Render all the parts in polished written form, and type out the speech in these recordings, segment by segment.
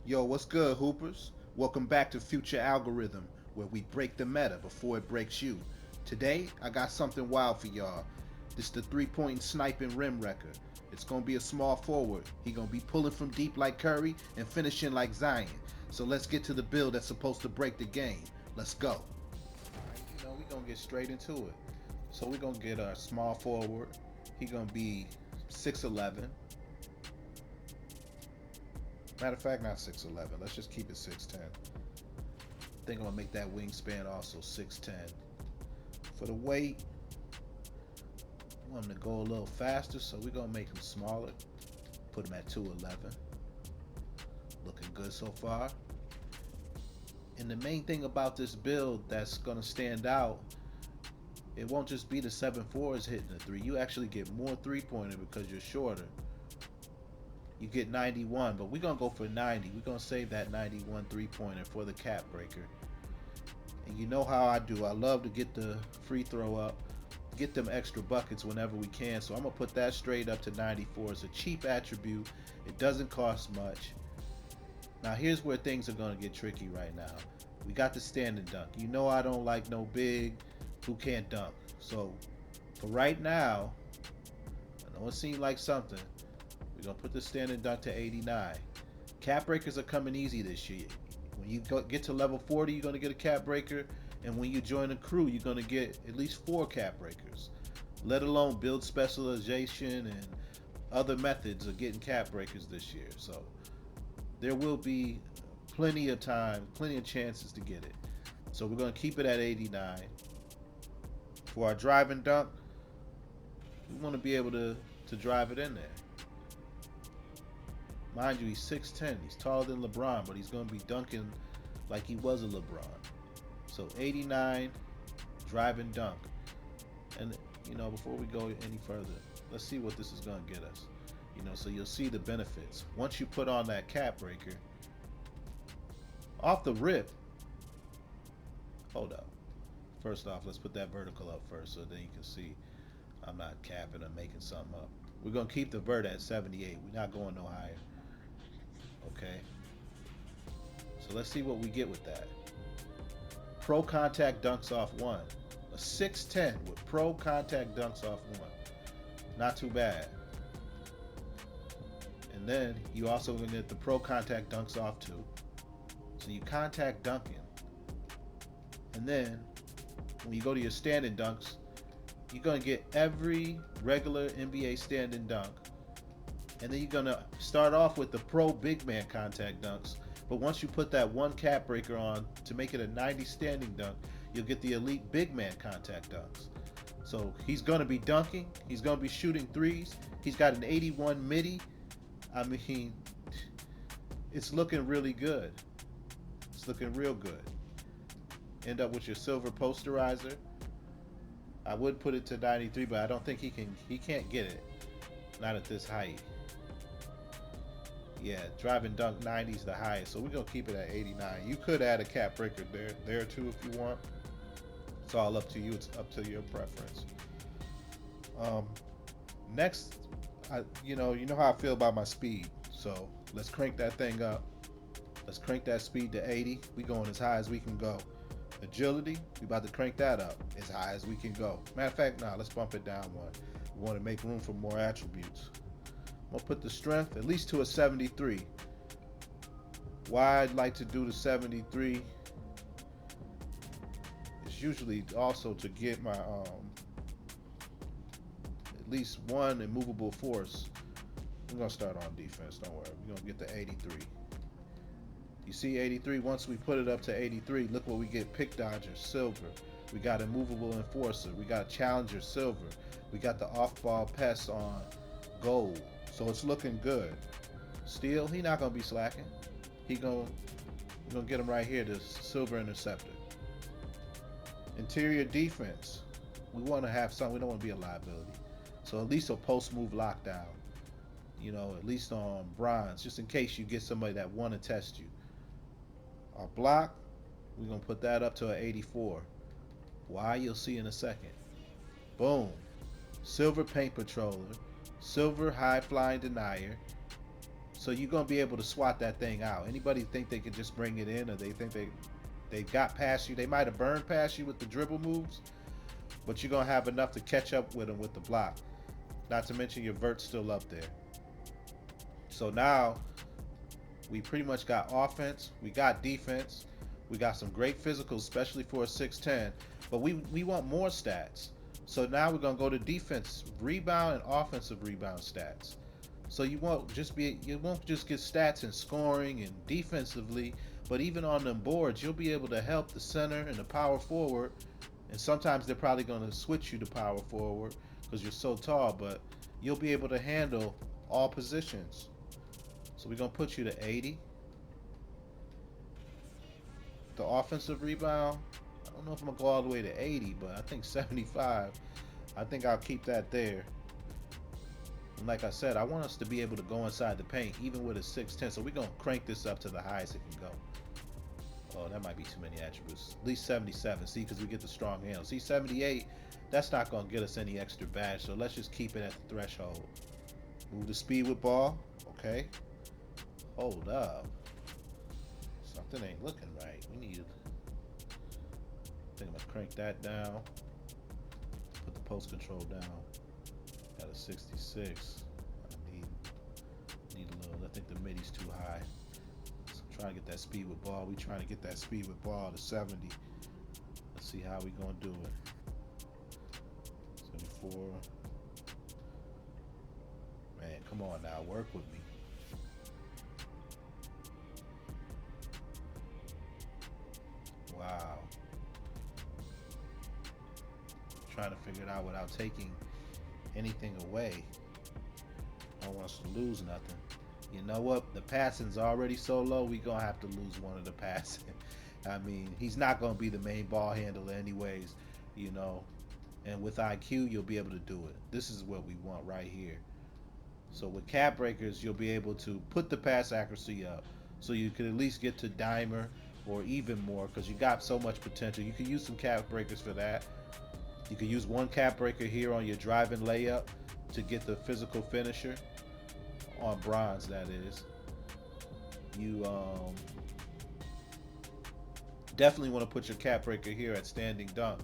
Yo, what's good, Hoopers? Welcome back to Future Algorithm, where we break the meta before it breaks you. Today, I got something wild for y'all. This is the three-point sniping rim wrecker. It's gonna be a small forward. He gonna be pulling from deep like Curry and finishing like Zion. So let's get to the build that's supposed to break the game. Let's go. Alright, we gonna get straight into it. So we're gonna get our small forward. He gonna be 6'11". Matter of fact, not 6'11". Let's just keep it 6'10". I think I'm gonna make that wingspan also 6'10". For the weight, I want him to go a little faster, so we're gonna make him smaller. Put him at 211. Looking good so far. And the main thing about this build that's gonna stand out, it won't just be the 7'4" hitting the three. You actually get more three-pointer because you're shorter. You get 91, but we're gonna go for 90. We're gonna save that 91 three-pointer for the cap breaker. And you know how I do. I love to get the free throw up, get them extra buckets whenever we can. So I'm gonna put that straight up to 94. It's a cheap attribute. It doesn't cost much. Now here's where things are gonna get tricky right now. We got the standing dunk. You know I don't like no big who can't dunk. So for right now, I know it seemed like something. We're gonna put the standing dunk to 89. Cap breakers are coming easy this year. When you get to level 40, you're gonna get a cap breaker, and when you join a crew, you're gonna get at least 4 cap breakers. Let alone build specialization and other methods of getting cap breakers this year. So there will be plenty of time, plenty of chances to get it. So we're gonna keep it at 89. For our drive and dunk, we want to be able to drive it in there. Mind you, he's 6'10". He's taller than LeBron, but he's going to be dunking like he was a LeBron. So 89, drive and dunk. And, before we go any further, let's see what this is going to get us. So you'll see the benefits. Once you put on that cap breaker, off the rip, hold up. First off, let's put that vertical up first so then you can see I'm not capping or making something up. We're going to keep the vert at 78. We're not going no higher. Okay. So let's see what we get with that. Pro contact dunks off one. A 6'10" with pro contact dunks off one. Not too bad. And then you also gonna get the pro contact dunks off two. So you contact dunking. And then when you go to your standing dunks, you're gonna get every regular NBA standing dunk. And then you're gonna start off with the pro big man contact dunks. But once you put that one cap breaker on to make it a 90 standing dunk, you'll get the elite big man contact dunks. So he's gonna be dunking, he's gonna be shooting threes, he's got an 81 midi. I mean, it's looking really good. It's looking real good. End up with your silver posterizer. I would put it to 93, but I don't think he can't get it. Not at this height. Yeah, drive and dunk 90 is the highest, so we're gonna keep it at 89. You could add a cap breaker there too if you want. It's all up to you. It's up to your preference. Next, you know how I feel about my speed, so let's crank that thing up. Let's crank that speed to 80. We going as high as we can go. Agility, we about to crank that up as high as we can go. Matter of fact, let's bump it down one. We want to make room for more attributes. I'm gonna put the strength at least to a 73. Why I'd like to do the 73 is usually also to get my at least one immovable force. I'm gonna start on defense, don't worry. We're gonna get the 83. You see 83, once we put it up to 83, look what we get. Pick dodger, silver. We got immovable enforcer. We got challenger, silver. We got the off-ball pass on gold. So it's looking good. Steal, he not gonna be slacking. We're gonna get him right here, the silver interceptor. Interior defense. We wanna have something, we don't wanna be a liability. So at least a post move lockdown. At least on bronze, just in case you get somebody that wanna test you. Our block, we're gonna put that up to an 84. Why, you'll see in a second. Boom. Silver paint patroller, silver high flying denier, So you're gonna be able to swat that thing out. Anybody think they can just bring it in, or they think they got past you? They might have burned past you with the dribble moves, but you're gonna have enough to catch up with them with the block. Not to mention your vert's still up there. So now we pretty much got offense, we got defense, we got some great physicals, especially for a 6'10", but we want more stats. So now we're gonna go to defense, rebound, and offensive rebound stats. So you won't just get stats in scoring and defensively, but even on them boards, you'll be able to help the center and the power forward. And sometimes they're probably going to switch you to power forward because you're so tall, but you'll be able to handle all positions. So we're going to put you to 80. The offensive rebound, I don't know if I'm going to go all the way to 80, but I think 75. I think I'll keep that there. And like I said, I want us to be able to go inside the paint, even with a 6'10". So we're going to crank this up to the highest it can go. Oh, that might be too many attributes. At least 77. See, because we get the strong handle. See, 78, that's not going to get us any extra badge. So let's just keep it at the threshold. Move the speed with ball. Okay. Hold up. Something ain't looking right. We need... I think I'm going to crank that down. Put the post control down. Got a 66. I need a little. I think the middy's too high. So I'm trying to get that speed with ball. We trying to get that speed with ball to 70. Let's see how we gonna do it. 74. Man, come on now, work with me. Wow. Trying to figure it out without taking anything away. I don't want us to lose nothing. You know what? The passing's already so low, we gonna have to lose one of the passing. I mean, he's not gonna be the main ball handler anyways, you know. And with IQ, you'll be able to do it. This is what we want right here. So with cap breakers, you'll be able to put the pass accuracy up, so you can at least get to dimer or even more, because you got so much potential. You can use some cap breakers for that. You can use one cap breaker here on your driving layup to get the physical finisher on bronze, that is. You definitely want to put your cap breaker here at standing dunk,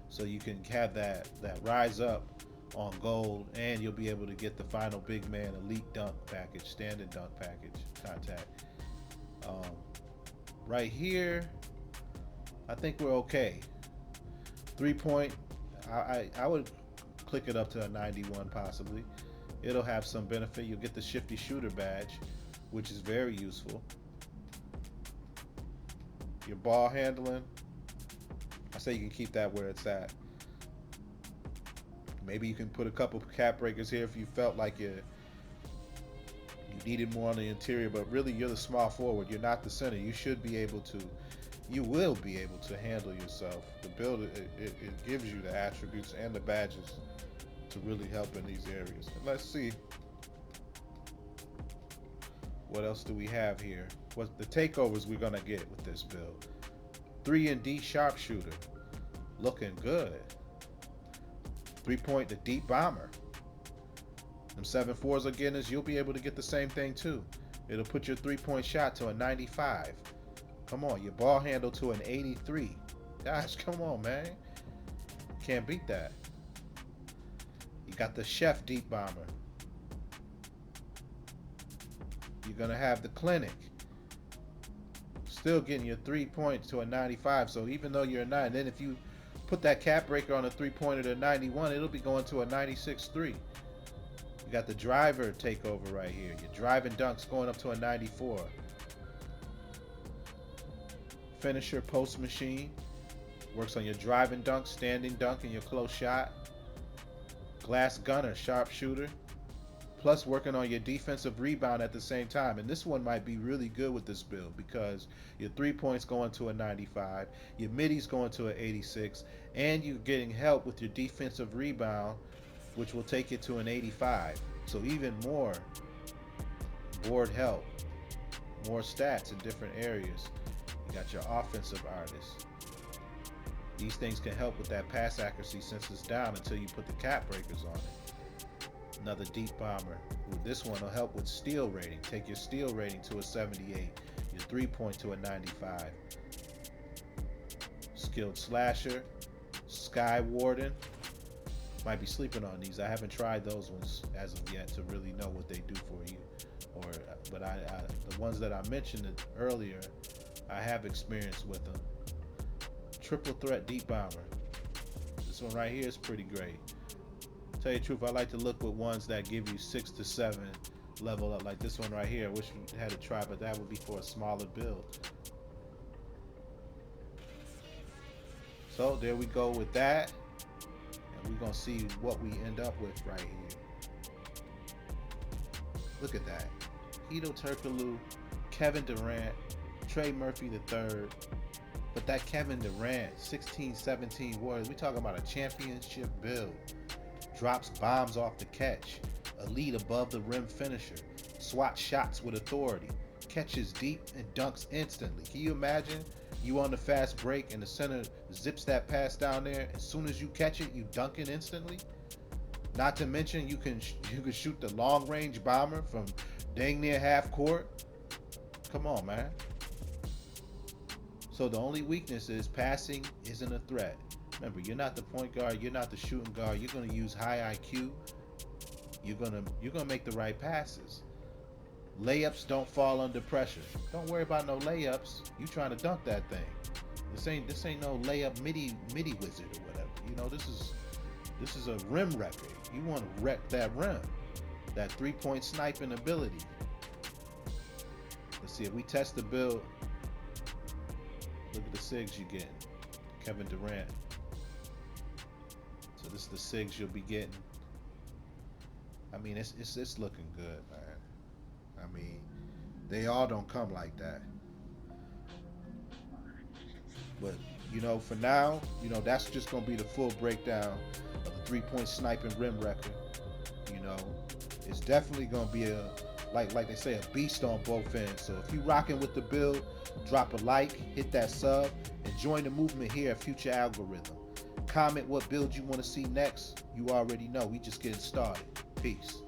so you can have that rise up on gold, and you'll be able to get the final big man elite dunk package, standing dunk package contact. Right here, I think we're okay. 3-point, I would click it up to a 91 possibly. It'll have some benefit. You'll get the shifty shooter badge, which is very useful. Your ball handling, I say you can keep that where it's at. Maybe you can put a couple cap breakers here if you felt like you needed more on the interior, but really you're the small forward. You're not the center. You should be able to, you will be able to handle yourself. The build, it gives you the attributes and the badges to really help in these areas. And let's see, what else do we have here? What the takeovers we're gonna get with this build? 3-and-D sharpshooter, looking good. 3-point, the deep bomber. Them 7-4s are getting us. You'll be able to get the same thing too. It'll put your 3-point shot to a 95. Come on, your ball handle to an 83. Gosh, come on, man. Can't beat that. You got the chef deep bomber. You're gonna have the clinic. Still getting your 3 points to a 95. So even though you're a 9, then if you put that cap breaker on a 3-pointer to 91, it'll be going to a 96.3. You got the driver takeover right here. Your driving dunks going up to a 94. Finisher post machine. Works on your driving dunk, standing dunk, and your close shot. Glass gunner, sharpshooter. Plus working on your defensive rebound at the same time. And this one might be really good with this build because your 3 points going to a 95, your middies going to an 86, and you're getting help with your defensive rebound, which will take it to an 85. So even more board help, more stats in different areas. You got your offensive artists. These things can help with that pass accuracy since it's down until you put the cap breakers on it. Another deep bomber. Ooh, this one will help with steal rating. Take your steal rating to a 78, your 3-point to a 95. Skilled slasher, sky warden. Might be sleeping on these. I haven't tried those ones as of yet to really know what they do for you. But the ones that I mentioned earlier, I have experience with them. Triple threat deep bomber. This one right here is pretty great. Tell you the truth, I like to look with ones that give you 6 to 7 level up, like this one right here. I wish we had to try, but that would be for a smaller build. So there we go with that, and we're gonna see what we end up with right here. Look at that. Hedo Turkoglu, Kevin Durant, Trey Murphy III. But that Kevin Durant, 16-17 Warriors, we talking about a championship build. Drops bombs off the catch. Elite above the rim finisher. Swats shots with authority. Catches deep and dunks instantly. Can you imagine? You on the fast break and the center zips that pass down there. As soon as you catch it, you dunk it instantly. Not to mention you can shoot the long range bomber from dang near half court. Come on, man. So the only weakness is passing isn't a threat. Remember, you're not the point guard, you're not the shooting guard. You're going to use high IQ. You're going to make the right passes. Layups don't fall under pressure. Don't worry about no layups. You trying to dunk that thing. This ain't no layup midi wizard or whatever. You know, this is a rim wrecker. You want to wreck that rim. That 3-point sniping ability. Let's see if we test the build. Look at the SIGs you're getting. Kevin Durant. So this is the SIGs you'll be getting. I mean, it's looking good, man. I mean, they all don't come like that. But, you know, for now, you know, that's just going to be the full breakdown of the 3-point sniping rim wrecker. You know, it's definitely going to be like they say, a beast on both ends. So if you rocking with the build, drop a like, hit that sub, and join the movement here at Future Algorithm. Comment what build you want to see next. You already know. We just getting started. Peace.